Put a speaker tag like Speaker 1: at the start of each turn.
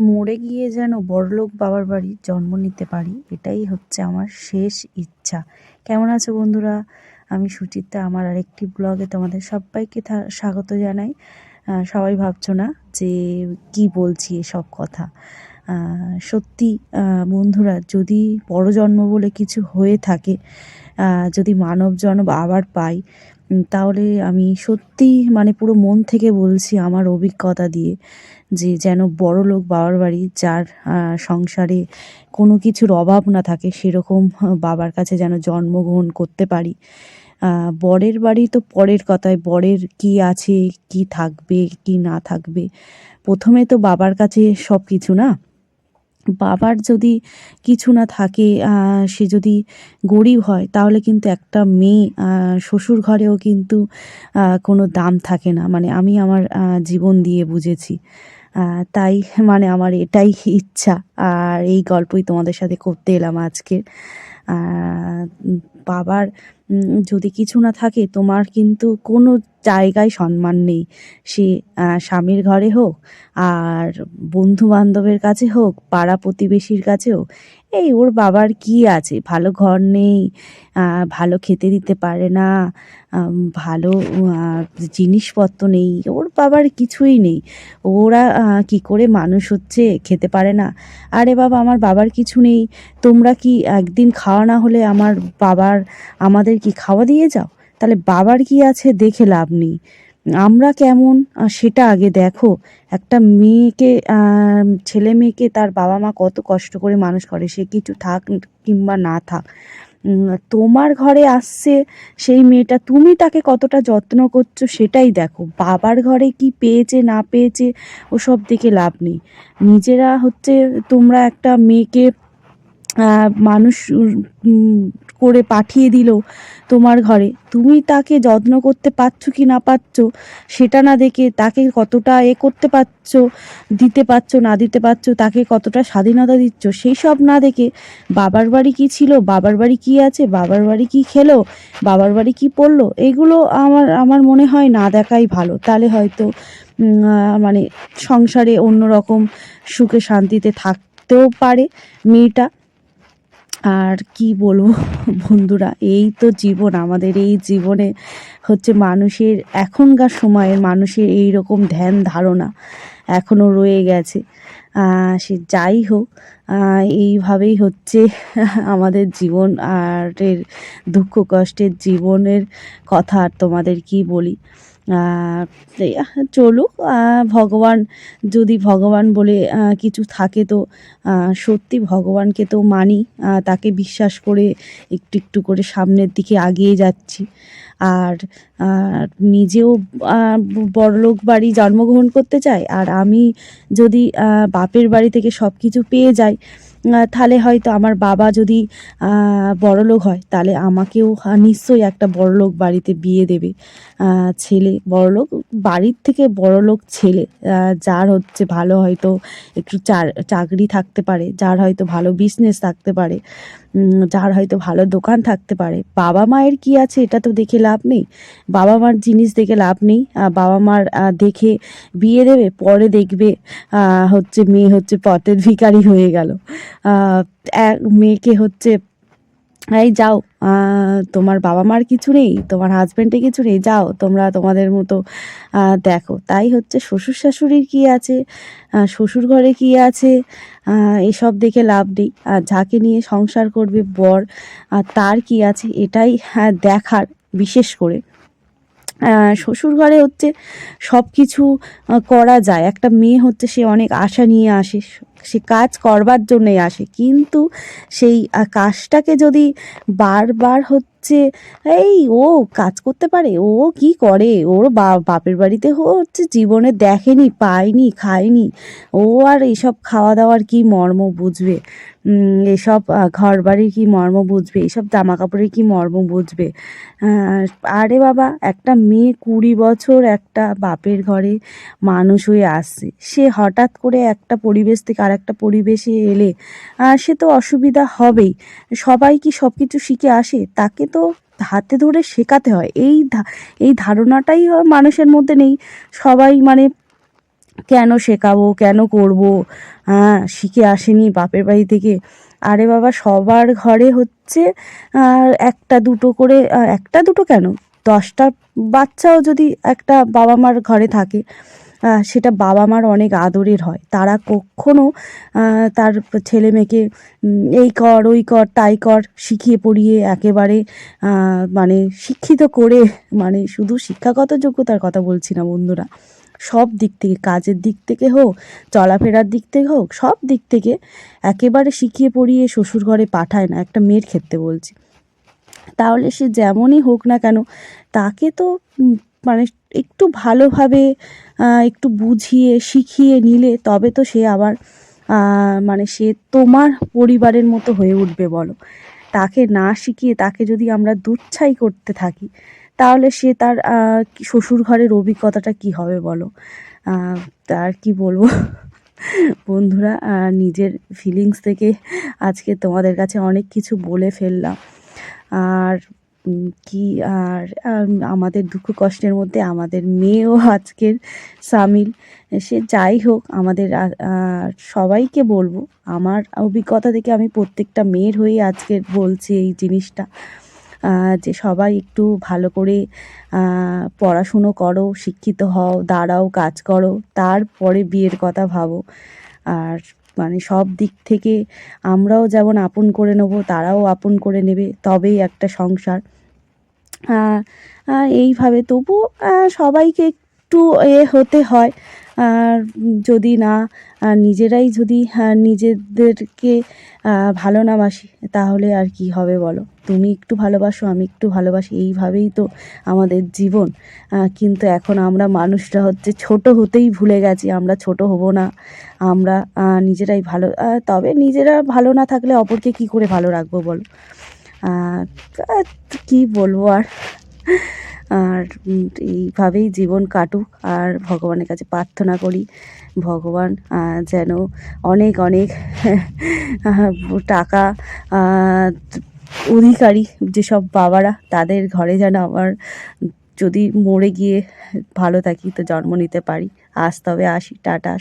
Speaker 1: মরে গিয়ে যেন বড়লোক বাবার বাড়ি জন্ম নিতে পারি, এটাই হচ্ছে আমার শেষ ইচ্ছা। কেমন আছো বন্ধুরা? আমি সুচিত্রা, আমার আরেকটি ব্লগে তোমাদের সবাইকে স্বাগত জানাই। সবাই ভাবছো না যে কি বলছি এসব কথা। সত্যি বন্ধুরা, যদি পরজন্ম বলে কিছু হয়ে থাকে, যদি মানব জন্ম আবার পাই, তাহলে আমি সত্যি মানে পুরো মন থেকে বলছি আমার অভিজ্ঞতা দিয়ে, যে যেন বড়লোক বাবার বাড়ি, যার সংসারে কোনো কিছুর অভাব না থাকে, সেরকম বাবার কাছে যেন জন্মগ্রহণ করতে পারি। বরের বাড়ি তো পরের কথায়, বরের কি আছে, কি থাকবে কি না থাকবে, প্রথমে তো বাবার কাছে সব কিছু না। বাবার যদি কিছু না থাকে, সে যদি গরিব হয়, তাহলে কিন্তু একটা মেয়ে শ্বশুর ঘরেও কিন্তু কোনো দাম থাকে না। মানে আমি আমার জীবন দিয়ে বুঝেছি। তাই মানে আমার এটাই ইচ্ছা, আর এই গল্পই তোমাদের সাথে করতে এলাম আজকে। বাবার যদি কিছু না থাকে, তোমার কিন্তু কোনো জায়গায় সম্মান নেই। সে স্বামীর ঘরে হোক, আর বন্ধু বান্ধবের কাছে হোক, পাড়া প্রতিবেশীর কাছে হোক। এই ওর বাবার কি আছে, ভালো ঘর নেই, ভালো খেতে দিতে পারে না, ভালো জিনিসপত্র নেই, ওর বাবার কিছুই নেই। ওরা কি করে মানুষ হচ্ছে, খেতে পারে না। আরে বাবা, আমার বাবার কিছু নেই, তোমরা কি একদিন খাওয়া না হলে আমাদের কি খাওয়া দিয়ে যাও? তাহলে বাবার কি আছে দেখে লাভ নেই। আমরা কেমন সেটা আগে দেখো। একটা মেয়েকে, ছেলে মেয়েকে তার বাবা মা কত কষ্ট করে মানুষ করে, সে কিছু থাক কিংবা না থাক। তোমার ঘরে আসছে সেই মেয়েটা, তুমি তাকে কতটা যত্ন করছো সেটাই দেখো। বাবার ঘরে কি পেয়েছে না পেয়েছে ওসব দেখে লাভ নেই। নিজেরা হচ্ছে, তোমরা একটা মেয়েকে মানুষ করে পাঠিয়ে দিল তোমার ঘরে, তুমি তাকে যত্ন করতে পারছো কি না পারছো সেটা না দেখে, তাকে কতটা করতে পারছো, দিতে পারছো না দিতে পারছো, তাকে কতটা স্বাধীনতা দিচ্ছ, সেই সব না দেখে বাবার বাড়ি কি ছিল, বাবার বাড়ি কি আছে, বাবার বাড়ি কি খেলো, বাবার বাড়ি কি পড়লো, এগুলো আমার মনে হয় না দেখাই ভালো। তাহলে হয়তো মানে সংসারে অন্যরকম সুখে শান্তিতে থাকতেও পারে মেয়েটা। আর কি বলবো বন্ধুরা, এই তো জীবন, আমাদের এই জীবনে হচ্ছে মানুষের, এখনকার সময়ের মানুষের এই রকম ধ্যান ধারণা এখনও রয়ে গেছে। সে যাই হোক, এইভাবেই হচ্ছে আমাদের জীবন, আর এর দুঃখ কষ্টের জীবনের কথা আর তোমাদের কি বলি। চলুক, ভগবান, যদি ভগবান বলে কিছু থাকে, তো সত্যি ভগবানকে তো মানি, তাকে বিশ্বাস করে একটু একটু করে সামনের দিকে এগিয়ে যাচ্ছি। আর নিজেও বড়লোক বাড়ি জন্মগ্রহণ করতে চাই, আর আমি যদি বাপের বাড়ি থেকে সব কিছু পেয়ে যাই, তাহলে হয়তো আমার বাবা যদি বড়লোক হয়, তাহলে আমাকেও নিশ্চয়ই একটা বড়লোক বাড়িতে বিয়ে দেবে। ছেলে বড়লোক বাড়ির থেকে বড়লোক ছেলে, যার হচ্ছে ভালো হয়তো একটু চাকরি থাকতে পারে, যার হয়তো ভালো বিজনেস থাকতে পারে, যার হয়তো ভালো দোকান থাকতে পারে। বাবা মায়ের কি আছে এটা তো দেখে লাভ নেই, বাবা মার জিনিস দেখে লাভ নেই। বাবা মার দেখে বিয়ে দেবে, পরে দেখবে হচ্ছে মেয়ে হচ্ছে পথের ভিখারি হয়ে গেল। এক মেয়েকে হচ্ছে, এই যাও, তোমার বাবা মার কিছু নেই, তোমার হাজব্যান্ডের কিছু নেই, যাও তোমরা তোমাদের মতো দেখো। তাই হচ্ছে শ্বশুর শাশুড়ির কী আছে, শ্বশুর ঘরে কী আছে, এসব দেখে লাভ নেই। আর যাকে নিয়ে সংসার করবে বর, তার কি আছে এটাই দেখার। বিশেষ করে শ্বশুর ঘরে হচ্ছে সব কিছু করা যায়। একটা মেয়ে হচ্ছে, সে অনেক আশা নিয়ে আসে, সে কাজ করবার জন্যই আসে, কিন্তু সেই কাজটাকে যদি বারবার হচ্ছে, এই ও কাজ করতে পারে, ও কি করে, ওর বাপের বাড়িতে হচ্ছে জীবনে দেখেনি, পায়নি, খায়নি, ও আর এইসব খাওয়া দাওয়ার কি মর্ম বুঝবে, এসব ঘর বাড়ির কী মর্ম বুঝবে, এইসব জামা কাপড়ের কী মর্ম বুঝবে। আরে বাবা, একটা মেয়ে 20 বছর একটা বাপের ঘরে মানুষ হয়ে আসছে, সে হঠাৎ করে একটা পরিবেশ থেকে আর একটা পরিবেশে এলে সে তো অসুবিধা হবেই। সবাই কি সব কিছু শিখে আসে? তাকে তো হাতে ধরে শেখাতে হয়। এই ধারণাটাই মানুষের মধ্যে নেই। সবাই মানে কেন শেখাবো, কেন করব, হ্যাঁ শিখে আসেনি বাপের বাড়ি থেকে। আরে বাবা, সবার ঘরে হচ্ছে একটা দুটো করে, একটা দুটো কেন, 10টা বাচ্চাও যদি একটা বাবা মার ঘরে থাকে, সেটা বাবা মার অনেক আদরের হয়। তারা কখনো তার ছেলে মেয়েকে এই কর ওই কর তাই কর শিখিয়ে পড়িয়ে একেবারে মানে শিক্ষিত করে, মানে শুধু শিক্ষাগত যোগ্যতার কথা বলছি না বন্ধুরা, সব দিক থেকে, কাজের দিক থেকে হোক, চলাফেরার দিক থেকে হোক, সব দিক থেকে একেবারে শিখিয়ে পড়িয়ে শ্বশুর ঘরে পাঠায় না, একটা মেয়ের ক্ষেত্রে বলছি। তাহলে সে যেমনই হোক না কেন, তাকে তো মানে একটু ভালোভাবে একটু বুঝিয়ে শিখিয়ে নিলে তবে তো সে আবার মানে সে তোমার পরিবারের মতো হয়ে উঠবে বলো। তাকে না শিখিয়ে তাকে যদি আমরা দুচ্ছাই করতে থাকি, তাহলে সে তার শ্বশুর ঘরের অভিজ্ঞতাটা কি হবে বলো। তার কি বলবো বন্ধুরা, নিজের ফিলিংস থেকে আজকে তোমাদের কাছে অনেক কিছু বলে ফেললাম। আর কি আর আমাদের দুঃখ কষ্টের মধ্যে আমাদের মেয়েও আজকের সামিল। সে যাই হোক, আমাদের সবাইকে বলবো, আমার অভিজ্ঞতা থেকে আমি প্রত্যেকটা মেয়ের হয়েই আজকে বলছি এই জিনিসটা, যে সবাই একটু ভালো করে পড়াশুনো করো, শিক্ষিত হও, দাঁড়াও, কাজ করো, তারপরে বিয়ের কথা ভাবো। আর মানে সব দিক থেকে আমরাও যেমন আপন করে নেব, তারাও আপন করে নেবে, তবেই একটা সংসার। এইভাবে তবু সবাইকে একটু হতে হয়। আর যদি না নিজেরাই যদি নিজেদেরকে ভালো না বাসি, তাহলে আর কি হবে বলো। তুমি একটু ভালোবাসো, আমি একটু ভালোবাসি, এইভাবেই তো আমাদের জীবন। কিন্তু এখন আমরা মানুষরা হচ্ছে ছোট হতেই ভুলে গেছি, আমরা ছোট হব না, আমরা নিজেরাই ভালো, তবে নিজেরা ভালো না থাকলে অপরকে কি করে ভালো রাখবো বলো। কি বলবো আর। আর এইভাবেই জীবন কাটুক, আর ভগবানের কাছে প্রার্থনা করি ভগবান যেন অনেক অনেক টাকা অধিকারী যেসব বাবারা, তাদের ঘরে যেন আবার যদি মরে গিয়ে ভালো থাকি তো জন্ম নিতে পারি। আজ তবে আসি, টাটা।